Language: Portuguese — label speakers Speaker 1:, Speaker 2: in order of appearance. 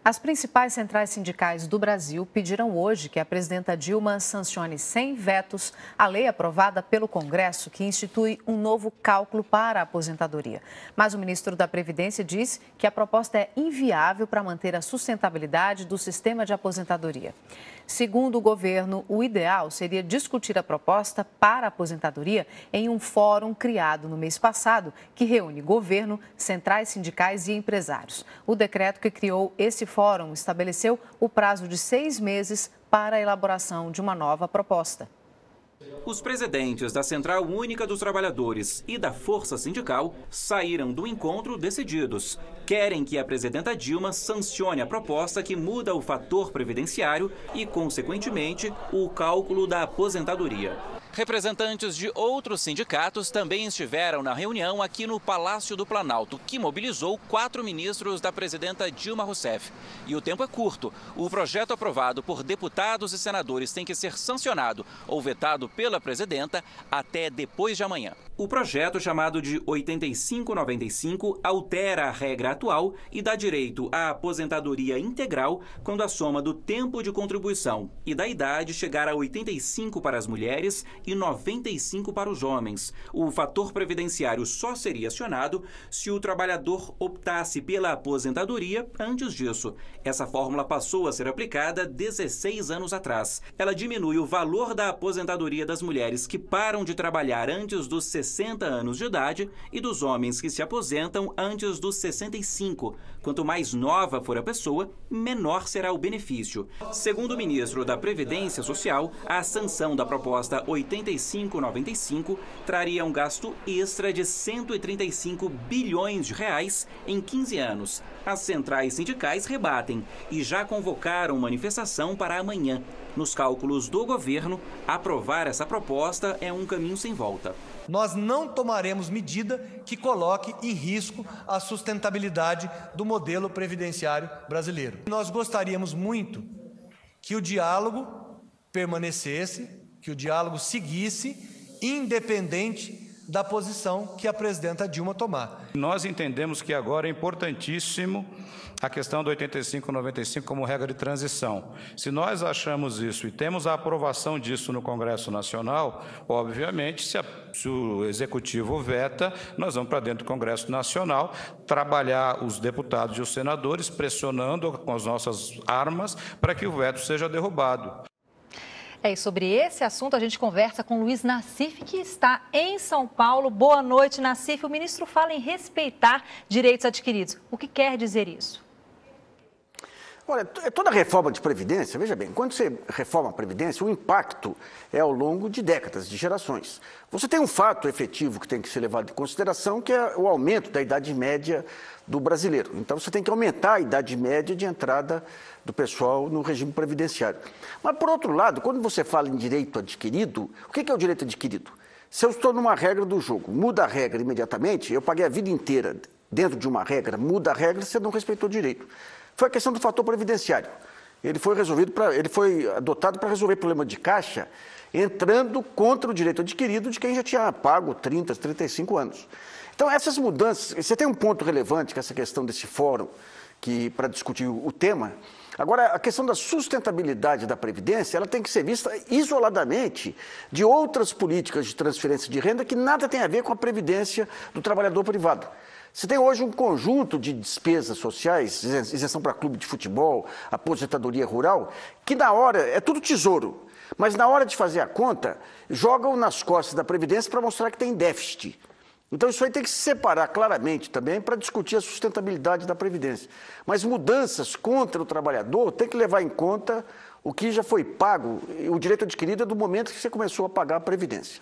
Speaker 1: As principais centrais sindicais do Brasil pediram hoje que a presidenta Dilma sancione sem vetos a lei aprovada pelo Congresso que institui um novo cálculo para a aposentadoria. Mas o ministro da Previdência diz que a proposta é inviável para manter a sustentabilidade do sistema de aposentadoria. Segundo o governo, o ideal seria discutir a proposta para a aposentadoria em um fórum criado no mês passado, que reúne governo, centrais sindicais e empresários. O decreto que criou esse fórum estabeleceu o prazo de 6 meses para a elaboração de uma nova proposta.
Speaker 2: Os presidentes da Central Única dos Trabalhadores e da Força Sindical saíram do encontro decididos. Querem que a presidenta Dilma sancione a proposta que muda o fator previdenciário e, consequentemente, o cálculo da aposentadoria. Representantes de outros sindicatos também estiveram na reunião aqui no Palácio do Planalto, que mobilizou 4 ministros da presidenta Dilma Rousseff. E o tempo é curto. O projeto aprovado por deputados e senadores tem que ser sancionado ou vetado pela presidenta até depois de amanhã. O projeto, chamado de 8595, altera a regra atual e dá direito à aposentadoria integral quando a soma do tempo de contribuição e da idade chegar a 85 para as mulheres e 95 para os homens. O fator previdenciário só seria acionado se o trabalhador optasse pela aposentadoria antes disso. Essa fórmula passou a ser aplicada 16 anos atrás. Ela diminui o valor da aposentadoria das mulheres que param de trabalhar antes dos 60 anos de idade e dos homens que se aposentam antes dos 65. Quanto mais nova for a pessoa, menor será o benefício. Segundo o ministro da Previdência Social, a sanção da proposta 8595 traria um gasto extra de 135 bilhões de reais em 15 anos. As centrais sindicais rebatem e já convocaram manifestação para amanhã. Nos cálculos do governo, aprovar essa proposta é um caminho sem volta.
Speaker 3: Nós não tomaremos medida que coloque em risco a sustentabilidade do modelo previdenciário brasileiro. Nós gostaríamos muito que o diálogo permanecesse, que o diálogo seguisse, independente da posição que a presidenta Dilma tomar.
Speaker 4: Nós entendemos que agora é importantíssimo a questão do 85/95 como regra de transição. Se nós achamos isso e temos a aprovação disso no Congresso Nacional, obviamente, se o Executivo veta, nós vamos para dentro do Congresso Nacional trabalhar os deputados e os senadores pressionando com as nossas armas para que o veto seja derrubado.
Speaker 5: E sobre esse assunto a gente conversa com Luiz Nassif, que está em São Paulo. Boa noite, Nassif. O ministro fala em respeitar direitos adquiridos. O que quer dizer isso?
Speaker 6: Olha, toda reforma de Previdência, veja bem, quando você reforma a Previdência, o impacto é ao longo de décadas, de gerações. Você tem um fato efetivo que tem que ser levado em consideração, que é o aumento da idade média do brasileiro. Então, você tem que aumentar a idade média de entrada do pessoal no regime previdenciário. Mas, por outro lado, quando você fala em direito adquirido, o que é o direito adquirido? Se eu estou numa regra do jogo, muda a regra imediatamente, eu paguei a vida inteira dentro de uma regra, muda a regra, você não respeitou o direito. Foi a questão do fator previdenciário. Ele foi adotado para resolver problema de caixa, entrando contra o direito adquirido de quem já tinha pago 30, 35 anos. Então, essas mudanças, você tem um ponto relevante, que é essa questão desse fórum, para discutir o tema. Agora, a questão da sustentabilidade da Previdência, ela tem que ser vista isoladamente de outras políticas de transferência de renda que nada tem a ver com a Previdência do trabalhador privado. Você tem hoje um conjunto de despesas sociais, isenção para clube de futebol, aposentadoria rural, que na hora é tudo tesouro, mas na hora de fazer a conta, jogam nas costas da Previdência para mostrar que tem déficit. Então isso aí tem que se separar claramente também para discutir a sustentabilidade da Previdência. Mas mudanças contra o trabalhador tem que levar em conta o que já foi pago, o direito adquirido é do momento que você começou a pagar a Previdência.